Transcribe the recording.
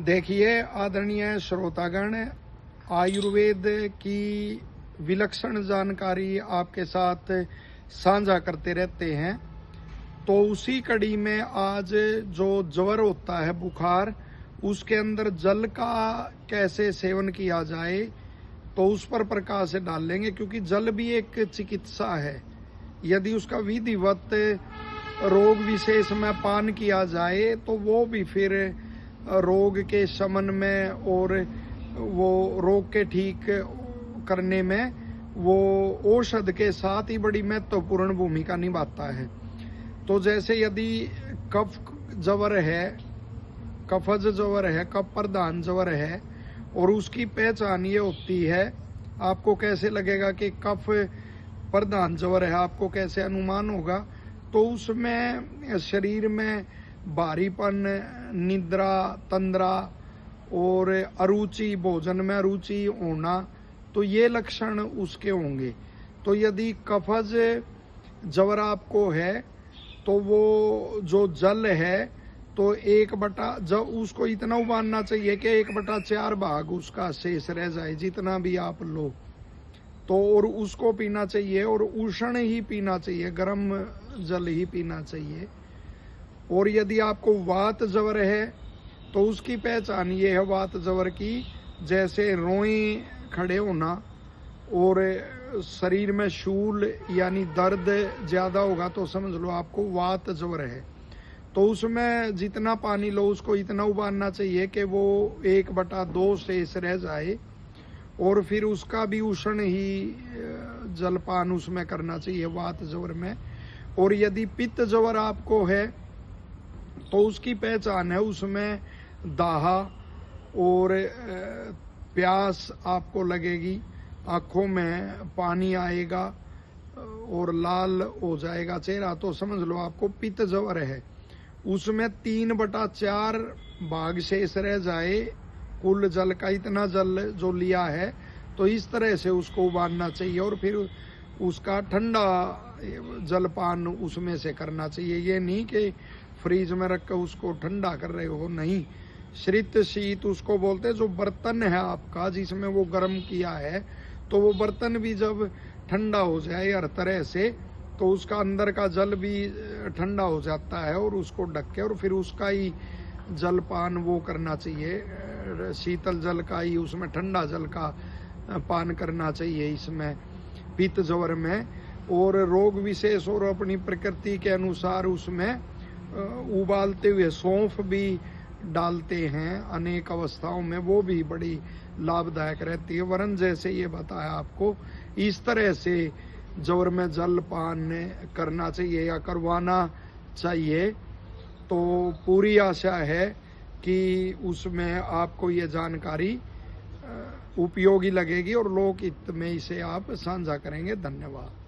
देखिए आदरणीय श्रोतागण, आयुर्वेद की विलक्षण जानकारी आपके साथ साझा करते रहते हैं। तो उसी कड़ी में आज जो ज्वर होता है, बुखार, उसके अंदर जल का कैसे सेवन किया जाए तो उस पर प्रकाश डालेंगे, क्योंकि जल भी एक चिकित्सा है। यदि उसका विधिवत रोग विशेष में पान किया जाए तो वो भी फिर रोग के शमन में और वो रोग के ठीक करने में वो औषध के साथ ही बड़ी महत्वपूर्ण भूमिका निभाता है। तो जैसे यदि कफ ज्वर है, कफज ज्वर है, कफ प्रधान ज्वर है, और उसकी पहचान ये होती है, आपको कैसे लगेगा कि कफ प्रधान ज्वर है, आपको कैसे अनुमान होगा? तो उसमें शरीर में भारीपन, निद्रा, तंद्रा और अरुचि, भोजन में अरुचि होना, तो ये लक्षण उसके होंगे। तो यदि कफज ज्वर आपको है तो वो जो जल है तो 1/, जब उसको इतना उबालना चाहिए कि 1/4 भाग उसका शेष रह जाए, जितना भी आप लो तो, और उसको पीना चाहिए, और उष्ण ही पीना चाहिए, गर्म जल ही पीना चाहिए। और यदि आपको वात ज्वर है तो उसकी पहचान ये है वात ज्वर की, जैसे रोए खड़े होना और शरीर में शूल यानी दर्द ज्यादा होगा तो समझ लो आपको वात ज्वर है। तो उसमें जितना पानी लो उसको इतना उबालना चाहिए कि वो 1/2 शेष रह जाए, और फिर उसका भी उष्ण ही जलपान उसमें करना चाहिए वात ज्वर में। और यदि पित्त ज्वर आपको है तो उसकी पहचान है, उसमें दाहा और प्यास आपको लगेगी, आंखों में पानी आएगा और लाल हो जाएगा चेहरा, तो समझ लो आपको पित्त ज्वर है। उसमें 3/4 भाग शेष रह जाए कुल जल का, इतना जल जो लिया है, तो इस तरह से उसको उबालना चाहिए और फिर उसका ठंडा जलपान उसमें से करना चाहिए। ये नहीं कि फ्रीज में रख कर उसको ठंडा कर रहे हो, नहीं। श्रित शीत उसको बोलते हैं, जो बर्तन है आपका जिसमें वो गर्म किया है, तो वो बर्तन भी जब ठंडा हो जाए हर तरह से, तो उसका अंदर का जल भी ठंडा हो जाता है, और उसको ढक के और फिर उसका ही जलपान वो करना चाहिए, शीतल जल का ही, उसमें ठंडा जल का पान करना चाहिए इसमें पित्त ज्वर में। और रोग विशेष और अपनी प्रकृति के अनुसार उसमें उबालते हुए सौंफ भी डालते हैं अनेक अवस्थाओं में, वो भी बड़ी लाभदायक रहती है। वरन जैसे ये बताया आपको, इस तरह से ज्वर में जलपान करना चाहिए या करवाना चाहिए। तो पूरी आशा है कि उसमें आपको ये जानकारी उपयोगी लगेगी और लोक हित में इसे आप साझा करेंगे। धन्यवाद।